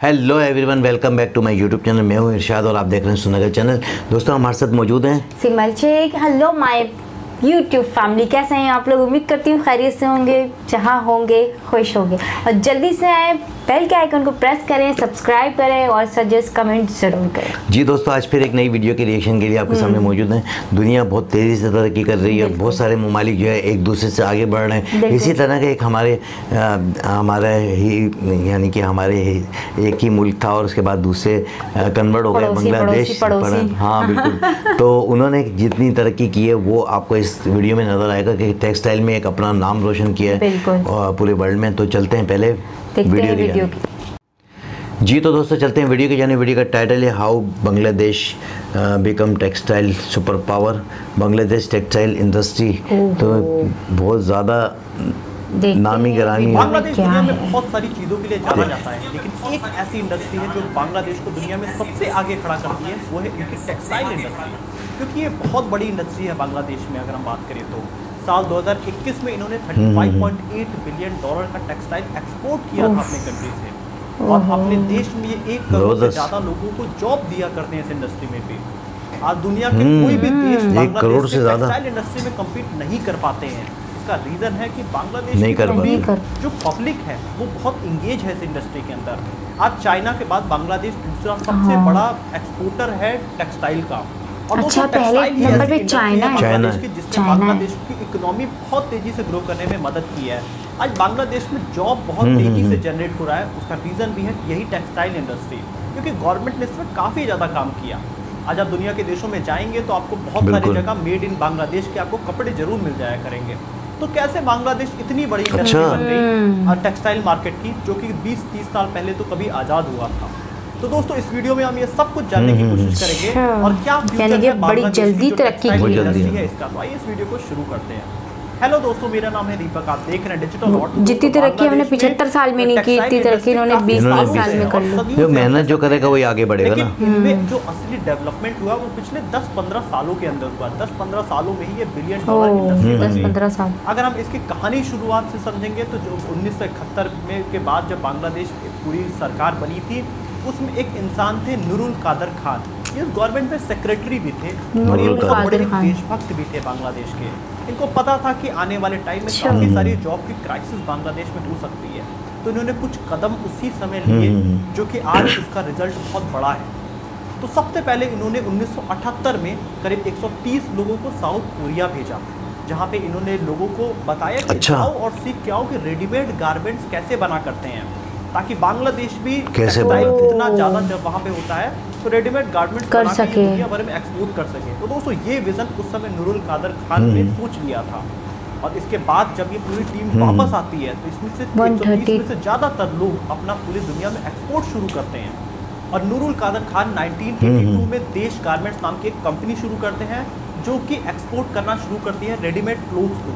Hello everyone, welcome back to my YouTube channel. मैं हूं इरशाद और आप देख रहे हैं सुनगर चैनल। दोस्तों हमारे साथ मौजूद हैं Simal Sheikh. Hello my YouTube family, कैसे हैं आप लोग? उम्मीद करती हूँ खैरियत से होंगे, जहाँ होंगे खुश होंगे। और जल्दी से आए, बेल के आइकन को प्रेस करें, सब्सक्राइब करें और सजेस्ट कमेंट जरूर करें। जी दोस्तों, आज फिर एक नई वीडियो के रिएक्शन के लिए आपके सामने मौजूद हैं। दुनिया बहुत तेज़ी से तरक्की कर रही है, बहुत सारे ममालिक जो है एक दूसरे से आगे बढ़ रहे हैं। इसी तरह का एक हमारा ही यानी कि हमारे एक ही मुल्क था और उसके बाद दूसरे कन्वर्ट हो गए, बांग्लादेश। हाँ बिल्कुल। तो उन्होंने जितनी तरक्की की है वो आपको इस वीडियो में नज़र आएगा कि टेक्सटाइल में एक अपना नाम रोशन किया है पूरे वर्ल्ड में। तो चलते हैं पहले वीडियो की। जी तो दोस्तों चलते हैं वीडियो की जाने। वीडियो का टाइटल है how Bangladesh become textile super power, Bangladesh textile industry. तो बहुत ज़्यादा नामी गिरानी है। बांग्लादेश दुनिया में बहुत सारी चीज़ों के लिए जाना जाता है, लेकिन एक ऐसी इंडस्ट्री है जो बांग्लादेश को दुनिया में सबसे आगे खड़ा करती है, वो है इनकी टेक्सटाइल इंडस्ट्री। क्योंकि ये बहुत बड़ी इंडस्ट्री है बांग्लादेश में। अगर हम बात करें तो साल 2021 में इन्होंने $35.8 बिलियन का टेक्सटाइल एक्सपोर्ट किया था अपने कंट्री से। और अपने देश में ये 1 करोड़ से ज़्यादा लोगों को जॉब दिया करते हैं इस इंडस्ट्री में भी। आज दुनिया के कोई भी देश बांग्लादेश से टेक्सटाइल इंडस्ट्री में कम्पीट नहीं कर पाते हैं। इसका रीज़न है कि बांग्लादेश की जो पब्लिक है वो बहुत इंगेज है इस इंडस्ट्री के अंदर। आज चाइना के बाद बांग्लादेश दूसरा सबसे बड़ा एक्सपोर्टर है टेक्सटाइल का। और अच्छा, पहले नंबर पे चाइना है, जिसने बांग्लादेश की इकोनॉमी बहुत तेजी से ग्रो करने में मदद की है। आज बांग्लादेश में जॉब बहुत तेजी से जनरेट हो रहा है। उसका रीज़न भी है यही टेक्सटाइल इंडस्ट्री, क्योंकि गवर्नमेंट ने इसमें काफ़ी ज़्यादा काम किया। आज आप दुनिया के देशों में जाएंगे तो आपको बहुत सारी जगह मेड इन बांग्लादेश के आपको कपड़े जरूर मिल जाया करेंगे। तो कैसे बांग्लादेश इतनी बड़ी इंडस्ट्री बन गई टेक्सटाइल मार्केट की, जो कि 20-30 साल पहले तो कभी आज़ाद हुआ था। तो दोस्तों इस वीडियो में हम ये सब कुछ जानने की कोशिश करेंगे और क्या फ्यूचर है बड़ी जल्दी तरक्की है इसका। तो आइए इस वीडियो को शुरू करते हैं। हेलो दोस्तों, मेरा नाम है दीपक, आप देख रहे हैं डिजिटल डॉट। जितनी तरक्की हमने 75 साल में नहीं की, इतनी तरक्की इन्होंने 20 साल में कर ली। जो मेहनत जो करेगा वही आगे बढ़ेगा ना। इनमें जो असली डेवलपमेंट हुआ वो पिछले 10-15 सालों के अंदर हुआ। 10-15 सालों में ही ये बिलियन डॉलर इंडस्ट्री बन गई। 10-15 साल। अगर हम इसकी कहानी शुरुआत से समझेंगे तो जो 1971 में के बाद जब बांग्लादेश पूरी सरकार बनी थी, उसमें एक इंसान थे नूरुल कादर खान। ये गवर्नमेंट में सेक्रेटरी भी थे और ये बहुत बड़े देशभक्त भी थे बांग्लादेश के। इनको पता था कि आने वाले टाइम में काफ़ी सारी जॉब की क्राइसिस बांग्लादेश में हो सकती है। तो इन्होंने कुछ कदम उसी समय लिए जो कि आज उसका रिजल्ट बहुत बड़ा है। तो सबसे पहले इन्होंने 1978 में करीब 130 लोगों को साउथ कोरिया भेजा, जहाँ पे इन्होंने लोगों को बताया कि जाओ और सीख के आओ कि रेडीमेड गारमेंट्स कैसे बना करते हैं, ताकि बांग्लादेश भी टेक्सटाइल इतना ज़्यादा जब वहाँ पे होता है तो रेडीमेड गारमेंट्स कर सके, दुनिया भर में एक्सपोर्ट कर सके। तो दोस्तों ये विज़न उस समय नूरुल कादर खान ने सोच लिया था। और इसके बाद जब ये पूरी टीम वापस आती है तो इसमें से 130 में से ज़्यादातर लोग अपना पूरी दुनिया में एक्सपोर्ट शुरू करते हैं। और नूरुल कादर खान 1982 में देश गारमेंट्स नाम की एक कंपनी शुरू करते हैं, जो कि एक्सपोर्ट करना शुरू करती है रेडीमेड क्लोथ्स को।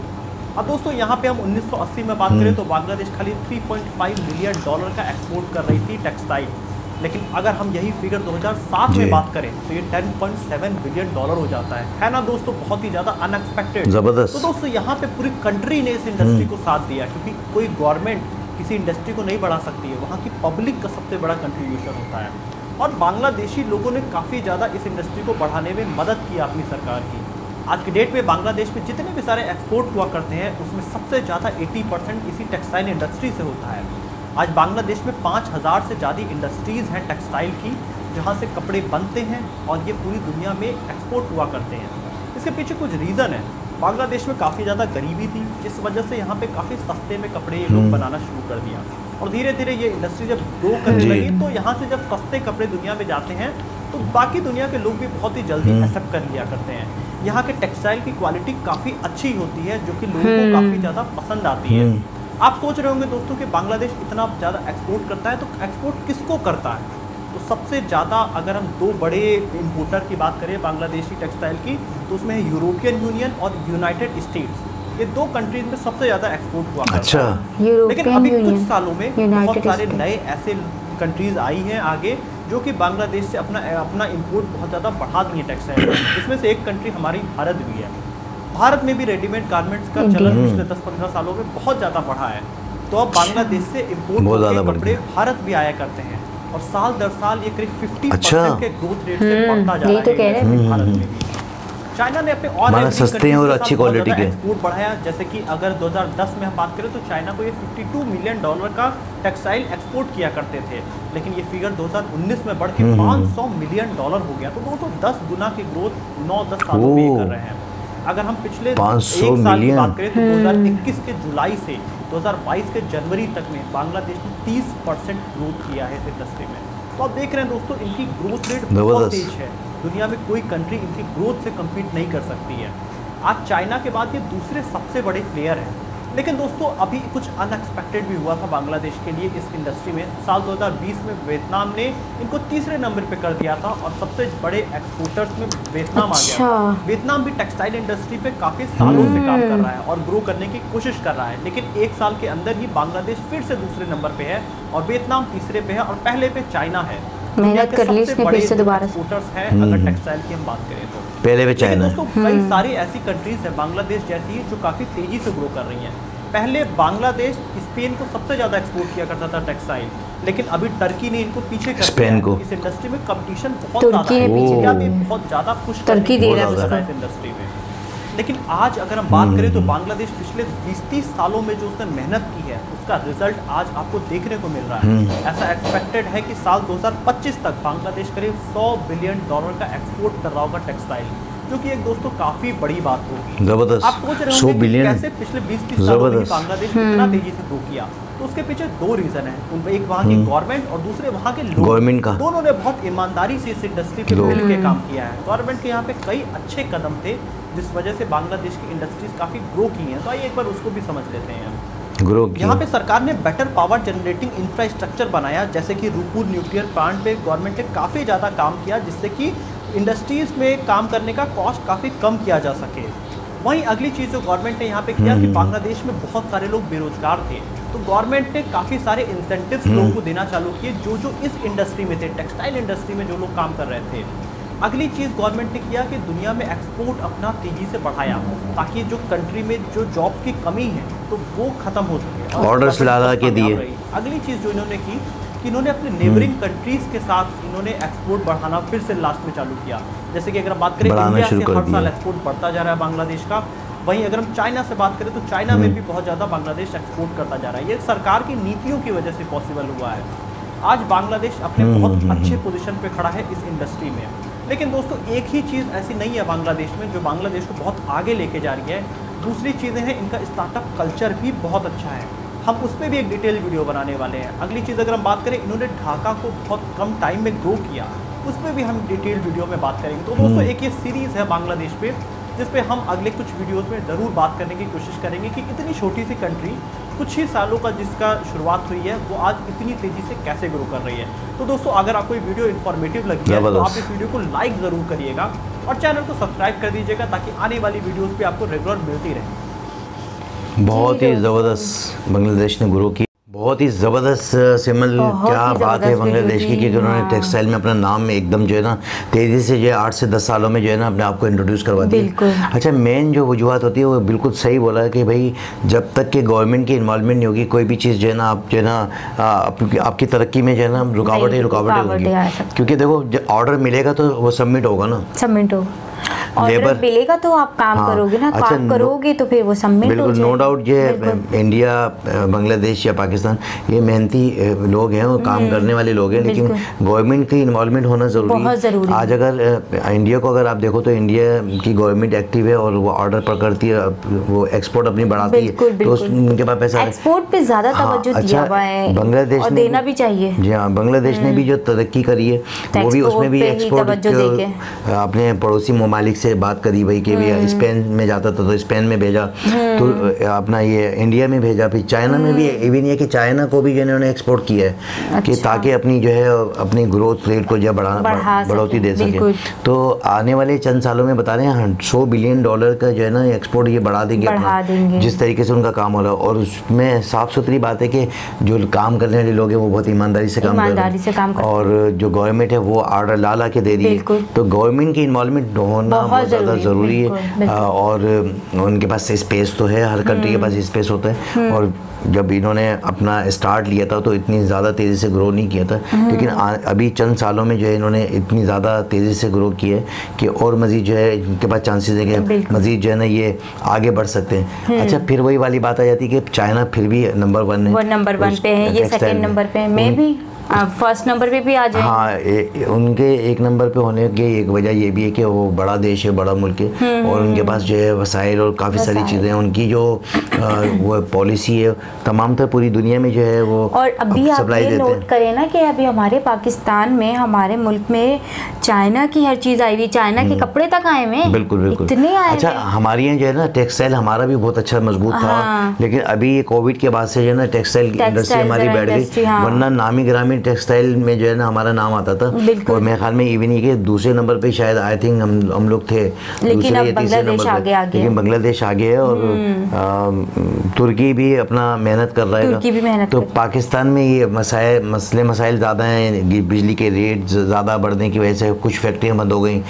अब दोस्तों यहाँ पे हम 1980 में बात करें तो बांग्लादेश खाली $3.5 बिलियन का एक्सपोर्ट कर रही थी टेक्सटाइल। लेकिन अगर हम यही फिगर 2007 में बात करें तो ये $10.7 बिलियन हो जाता है ना दोस्तों। बहुत ही ज़्यादा अनएक्सपेक्टेड, जबरदस्त। तो दोस्तों यहाँ पे पूरी कंट्री ने इस इंडस्ट्री को साथ दिया, क्योंकि कोई गवर्नमेंट किसी इंडस्ट्री को नहीं बढ़ा सकती है, वहाँ की पब्लिक का सबसे बड़ा कंट्रीब्यूशन होता है। और बांग्लादेशी लोगों ने काफ़ी ज़्यादा इस इंडस्ट्री को बढ़ाने में मदद की अपनी सरकार की। आज की डेट में बांग्लादेश में जितने भी सारे एक्सपोर्ट हुआ करते हैं उसमें सबसे ज़्यादा 80% इसी टेक्सटाइल इंडस्ट्री से होता है। आज बांग्लादेश में 5000 से ज़्यादा इंडस्ट्रीज़ हैं टेक्सटाइल की, जहाँ से कपड़े बनते हैं और ये पूरी दुनिया में एक्सपोर्ट हुआ करते हैं। इसके पीछे कुछ रीज़न है। बांग्लादेश में काफ़ी ज़्यादा गरीबी थी, जिस वजह से यहाँ पे काफ़ी सस्ते में कपड़े ये लोग बनाना शुरू कर दिया। और धीरे धीरे ये इंडस्ट्री जब ग्रो करने लगी तो यहाँ से जब सस्ते कपड़े दुनिया में जाते हैं तो बाकी दुनिया के लोग भी बहुत ही जल्दी एक्सेप्ट कर लिया करते हैं। यहाँ के टेक्सटाइल की क्वालिटी काफ़ी अच्छी होती है, जो कि लोगों को काफ़ी ज़्यादा पसंद आती है। आप सोच रहे होंगे दोस्तों कि बांग्लादेश इतना ज़्यादा एक्सपोर्ट करता है, तो एक्सपोर्ट किसको करता है? तो सबसे ज़्यादा अगर हम दो बड़े इम्पोर्टर की बात करें बांग्लादेशी टेक्सटाइल की, तो उसमें है यूरोपियन यूनियन और यूनाइटेड स्टेट्स। ये दो कंट्रीज में सबसे ज़्यादा एक्सपोर्ट हुआ करता है। लेकिन अभी कुछ सालों में बहुत सारे नए ऐसे कंट्रीज आई हैं आगे, जो कि बांग्लादेश से अपना इंपोर्ट बहुत ज़्यादा बढ़ा दिए टेक्सटाइल। इसमें से एक कंट्री हमारी भारत भी है। भारत में भी रेडीमेड गारमेंट्स का चलन पिछले 10-15 सालों में बहुत ज़्यादा बढ़ा है। तो अब बांग्लादेश से इम्पोर्ट होकर कपड़े भारत भी आया करते हैं। और साल दर साल ये करीब 50% अच्छा। के ग्रोथ रेट से बढ़ता जा रहा यही तो कह रहे हैं। भारत में भी। चाइना ने अपने और हमारा सस्ते हैं और अच्छी क्वालिटी के एक्सपोर्ट बढ़ाया। जैसे कि अगर 2010 में हम बात करें तो चाइना को ये $52 मिलियन का टेक्सटाइल एक्सपोर्ट किया करते थे, लेकिन ये फिगर 2019 में बढ़ के $500 मिलियन हो गया। तो 210 गुना की ग्रोथ 9-10 सालों में कर रहे हैं। अगर हम पिछले 500 एक साल की मिलियन बात करें तो 2021 के जुलाई से 2022 के जनवरी तक में बांग्लादेश ने 30% ग्रोथ किया है इस इंडस्ट्री में। तो आप देख रहे हैं दोस्तों, इनकी ग्रोथ रेट बहुत तेज है। दुनिया में कोई कंट्री इनकी ग्रोथ से कम्पीट नहीं कर सकती है। आज चाइना के बाद ये दूसरे सबसे बड़े प्लेयर हैं। लेकिन दोस्तों अभी कुछ अनएक्सपेक्टेड भी हुआ था बांग्लादेश के लिए इस इंडस्ट्री में। साल 2020 में वियतनाम ने इनको तीसरे नंबर पे कर दिया था और सबसे बड़े एक्सपोर्टर्स में वियतनाम आ गया था। वियतनाम भी टेक्सटाइल इंडस्ट्री पे काफ़ी सालों से काम कर रहा है और ग्रो करने की कोशिश कर रहा है, लेकिन एक साल के अंदर ही बांग्लादेश फिर से दूसरे नंबर पे है और वियतनाम तीसरे पे है और पहले पे चाइना है। मेहनत कर ली इसने फिर से दोबारा एक्सपोर्टर्स हैं अगर टेक्सटाइल की हम बात करें तो पहले भी चाइना। दोस्तों कई सारी ऐसी कंट्रीज है बांग्लादेश जैसी जो काफ़ी तेज़ी से ग्रो कर रही हैं। पहले बांग्लादेश स्पेन को सबसे ज़्यादा एक्सपोर्ट किया करता था टेक्सटाइल, लेकिन अभी टर्की ने इनको पीछे कर स्पेन को इस इंडस्ट्री में कंपटीशन बहुत ज़्यादा है, बहुत ज़्यादा पुश टर्की दे रहा है इस इंडस्ट्री में। लेकिन आज अगर हम बात करें तो बांग्लादेश पिछले 20-30 सालों में जो उसने मेहनत की है उसका रिजल्ट आज आपको देखने को मिल रहा है। ऐसा एक्सपेक्टेड है कि साल 2025 तक बांग्लादेश करीब $100 बिलियन का एक्सपोर्ट कर रहा होगा टेक्सटाइल, जो कि एक दोस्तों काफी बड़ी बात होगी। जबरदस्त। आप सोच रहे होंगे कि कैसे पिछले 20-30 सालों में बांग्लादेश इतना तेजी से ग्रो किया। तो उसके पीछे दो रीजन है, उनमें एक वहाँ की गवर्नमेंट और दूसरे वहाँ के लोग। गवर्नमेंट का दोनों ने बहुत ईमानदारी से इस इंडस्ट्री पे मिल के काम किया है। गवर्नमेंट के यहाँ पे कई अच्छे कदम थे जिस वजह से बांग्लादेश की इंडस्ट्रीज काफी ग्रो की हैं। तो आइए एक बार उसको भी समझ लेते हैं। यहाँ पे सरकार ने बेटर पावर जनरेटिंग इंफ्रास्ट्रक्चर बनाया, जैसे कि रूपपुर न्यूक्लियर प्लांट पे गवर्नमेंट ने काफ़ी ज़्यादा काम किया जिससे कि इंडस्ट्रीज़ में काम करने का कॉस्ट काफ़ी कम किया जा सके। वहीं अगली चीज़ जो गवर्नमेंट ने यहाँ पे किया कि बांग्लादेश में बहुत सारे लोग बेरोजगार थे, तो गवर्नमेंट ने काफ़ी सारे इंसेंटिव्स लोगों को देना चालू किए जो इस इंडस्ट्री में थे, टेक्सटाइल इंडस्ट्री में जो लोग काम कर रहे थे। अगली चीज़ गवर्नमेंट ने किया कि दुनिया में एक्सपोर्ट अपना तेज़ी से बढ़ाया ताकि जो कंट्री में जो जॉब की कमी है तो वो ख़त्म हो सके। ऑर्डर्स ला के दिए। अगली चीज़ जो इन्होंने की कि इन्होंने अपने नेबरिंग कंट्रीज़ के साथ इन्होंने एक्सपोर्ट बढ़ाना फिर से लास्ट में चालू किया। जैसे कि अगर बात करें इंडिया से हर साल एक्सपोर्ट बढ़ता जा रहा है बांग्लादेश का, वहीं अगर हम चाइना से बात करें तो चाइना में भी बहुत ज़्यादा बांग्लादेश एक्सपोर्ट करता जा रहा है। ये सरकार की नीतियों की वजह से पॉसिबल हुआ है। आज बांग्लादेश अपने बहुत अच्छे पोजीशन पे खड़ा है इस इंडस्ट्री में। लेकिन दोस्तों एक ही चीज़ ऐसी नहीं है बांग्लादेश में जो बांग्लादेश को बहुत आगे लेके जा रही है। दूसरी चीज़ें हैं, इनका स्टार्टअप कल्चर भी बहुत अच्छा है। हम उस पर भी एक डिटेल वीडियो बनाने वाले हैं। अगली चीज़ अगर हम बात करें, इन्होंने ढाका को बहुत कम टाइम में ग्रो किया, उस पर भी हम डिटेल वीडियो में बात करेंगे। तो दोस्तों एक ये सीरीज़ है बांग्लादेश पे जिस पे हम अगले कुछ वीडियोस में ज़रूर बात करने की कोशिश करेंगे कि इतनी छोटी सी कंट्री कुछ ही सालों का जिसका शुरुआत हुई है वो आज इतनी तेज़ी से कैसे ग्रो कर रही है। तो दोस्तों अगर आपको ये वीडियो इन्फॉर्मेटिव लगी है तो आप इस वीडियो को लाइक ज़रूर करिएगा और चैनल को सब्सक्राइब कर दीजिएगा ताकि आने वाली वीडियोज़ भी आपको रेगुलर मिलती रहे। बहुत ही ज़बरदस्त बांग्लादेश ने ग्रो की, बहुत ही ज़बरदस्त सिमल, क्या बात है बांग्लादेश की कि उन्होंने टेक्सटाइल में अपना नाम एकदम जो है ना तेज़ी से जो है 8 से 10 सालों में जो है ना अपने आप को इंट्रोड्यूस करवा दिया। अच्छा, मेन जो वजूहत होती है वो बिल्कुल सही बोला है कि भाई जब तक कि गवर्नमेंट की इन्वॉल्वमेंट नहीं होगी कोई भी चीज़ जो है ना आप जो है ना आपकी तरक्की में जो है ना रुकावट ही होगी। क्योंकि देखो ऑर्डर मिलेगा तो वो सबमिट होगा ना, सबमिट होगा। लेबर मिलेगा तो आप काम करोगे ना, अच्छा, काम करोगे तो फिर वो सबमिट हो जाएगा। बिल्कुल, नो डाउट ये इंडिया, बांग्लादेश या पाकिस्तान ये मेहनती लोग हैं और काम करने वाले लोग हैं, लेकिन गवर्नमेंट की इन्वॉल्वमेंट होना ज़रूरी है। आज अगर इंडिया को अगर आप देखो तो इंडिया की गवर्नमेंट एक्टिव है और वो ऑर्डर पकड़ती है, वो एक्सपोर्ट अपनी बढ़ाती है, तो उनके पास पैसा, एक्सपोर्ट पे ज़्यादा तवज्जो दिया हुआ है बांग्लादेश और देना भी चाहिए। जी हाँ, बांग्लादेश ने भी जो तरक्की करी है वो भी उसमें भी एक्सपोर्ट अपने पड़ोसी ममालिक से बात करी भाई कि भैया स्पेन में जाता था तो स्पेन में भेजा, तो अपना ये इंडिया में भेजा, फिर चाइना में भी इवन ये कि चाइना को भी इन्होंने एक्सपोर्ट किया है। अच्छा। कि ताकि अपनी जो है अपनी ग्रोथ रेट को जो बढ़ोतरी दे सके। तो आने वाले चंद सालों में बता रहे हैं $100 बिलियन का जो है ना एक्सपोर्ट ये बढ़ा देंगे जिस तरीके से उनका काम हो रहा है। और उसमें साफ सुथरी बात है कि जो काम करने वाले लोग हैं वो बहुत ईमानदारी से काम कर रहे हैं और जो गवर्नमेंट है वो ऑर्डर ला के दे रही है। तो गवर्नमेंट की इन्वॉल्वमेंट होना बहुत ज़्यादा ज़रूरी है। और उनके पास स्पेस तो है, हर कंट्री के पास स्पेस होता है। और जब इन्होंने अपना स्टार्ट लिया था तो इतनी ज़्यादा तेज़ी से ग्रो नहीं किया था, लेकिन अभी चंद सालों में जो है इन्होंने इतनी ज़्यादा तेज़ी से ग्रो किया है कि और मज़ीद जो है इनके पास चांसेस है कि मज़ीद जो है ना ये आगे बढ़ सकते हैं। अच्छा, फिर वही वाली बात आ जाती है कि चाइना फिर भी नंबर 1 है, वो नंबर 1 पे है, ये सेकंड नंबर पे है, मैं भी फर्स्ट नंबर पे भी आ जाएंगे। हाँ, उनके एक नंबर पे होने की एक वजह ये भी है कि वो बड़ा देश है, बड़ा मुल्क है, और उनके पास जो है वसाइल और काफ़ी सारी चीज़ें हैं। उनकी जो वो पॉलिसी है तमाम तो पूरी दुनिया में जो है वो और अभी आप सप्लाई ये देते हैं। नोट करें ना कि अभी हमारे पाकिस्तान में, हमारे मुल्क में चाइना की हर चीज़ आई हुई, चाइना के कपड़े तक आए हुए, बिल्कुल बिल्कुल इतने आए। अच्छा, हमारे यहाँ जो है ना टेक्सटाइल हमारा भी बहुत अच्छा मजबूत था, लेकिन अभी ये कोविड के बाद से जो है ना टेक्सटाइल इंडस्ट्री हमारी बैठ गई, वरना नामी ग्रामीण टेक्सटाइल में जो है ना हमारा नाम आता था। और मेरे ख्याल में इवन ही के दूसरे नंबर पे शायद आई थिंक हम लोग थे, लेकिन अब बांग्लादेश आगे आ गया, लेकिन बांग्लादेश आगे है, और तुर्की भी अपना मेहनत कर रहा है। तो पाकिस्तान में ये मसाइल ज़्यादा हैं, बिजली के रेट ज़्यादा बढ़ने की वजह से कुछ फैक्ट्रियाँ बंद हो गई,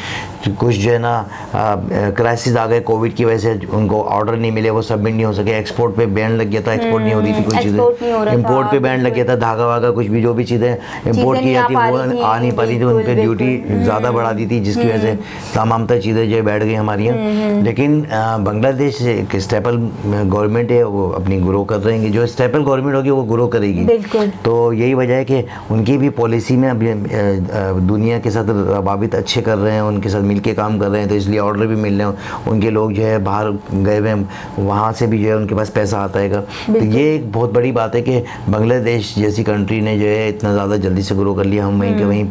कुछ जो है ना क्राइसिस आ गए कोविड की वजह से, उनको ऑर्डर नहीं मिले, वो सबमिट नहीं हो सके, एक्सपोर्ट पे बैन लग गया था, एक्सपोर्ट नहीं हो रही थी कोई चीज़ें, इंपोर्ट पे बैन लग गया था, धागा वागा कुछ भी जो भी चीज़ें इंपोर्ट की जाती वो आ नहीं पा रही थी, उनकी ड्यूटी ज़्यादा बढ़ा दी थी, जिसकी वजह से तमाम तर चीज़ें जो बैठ गई हमारी यहाँ। लेकिन बांग्लादेश एक स्टेपल गवर्नमेंट है, वो अपनी ग्रो कर रहे हैं, जो स्टेपल गवर्नमेंट होगी वो ग्रो करेगी। तो यही वजह है कि उनकी भी पॉलिसी में अभी दुनिया के साथ रवाबित अच्छे कर रहे हैं, उनके साथ मिलके काम कर रहे हैं, तो इसलिए ऑर्डर भी मिल रहे हैं। उनके लोग जो है बाहर गए हुए हैं, वहाँ से भी जो है उनके पास पैसा आता है। तो ये एक बहुत बड़ी बात है कि बांग्लादेश जैसी कंट्री ने जो है इतना ज़्यादा जल्दी से ग्रो कर लिया, हम वहीं के वहीं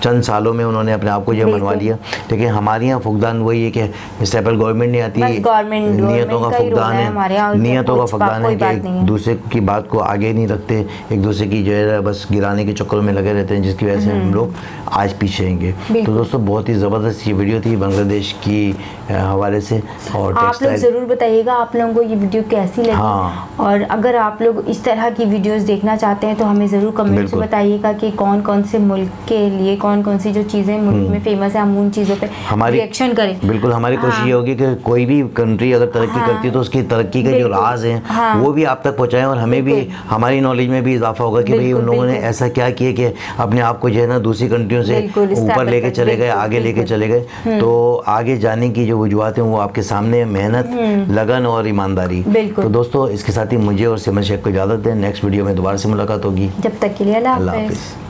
चंद सालों में उन्होंने अपने आप को जो बनवा लिया। लेकिन हमारे यहाँ फुकदान वही है कि स्टेपल गवर्नमेंट नहीं आती, नियतों का फुकदान है, नियतों का फुकदान है कि एक दूसरे की बात को आगे नहीं रखते, एक दूसरे की जो है बस गिराने के चक्करों में लगे रहते हैं, जिसकी वजह से हम लोग आज पीछे आएंगे। तो दोस्तों, बहुत ही ज़बरदस्त ये वीडियो थी बांग्लादेश की हवाले से। और आप लोग ज़रूर बताइएगा आप लोगों को ये वीडियो कैसी लगी। और अगर आप लोग इस तरह की वीडियोस देखना चाहते हैं तो हमें ज़रूर कमेंट से बताइएगा कि कौन कौन से मुल्क के लिए कौन कौन सी जो चीज़ें मुल्क में फेमस है, हम उन चीज़ों पे रिएक्शन करें। बिल्कुल, हमारी कोशिश ये होगी कि कोई भी कंट्री अगर तरक्की करती है तो उसकी तरक्की के जो राज हैं वो भी आप तक पहुँचाएं, और हमें भी हमारी नॉलेज में भी इजाफा होगा कि भाई उन लोगों ने ऐसा क्या किया कि अपने आप को जो है ना दूसरी कंट्रियों से ऊपर लेके चले गए, आगे लेके चले गए। तो आगे जाने की जो वजूहत हैं वो आपके सामने, मेहनत, लगन और ईमानदारी। तो दोस्तों, इसके साथ ही मुझे और सिमर शेख को इजाज़त दें। नेक्स्ट वीडियो में दोबारा से मुलाकात होगी, जब तक के लिए अल्लाह हाफ़िज़।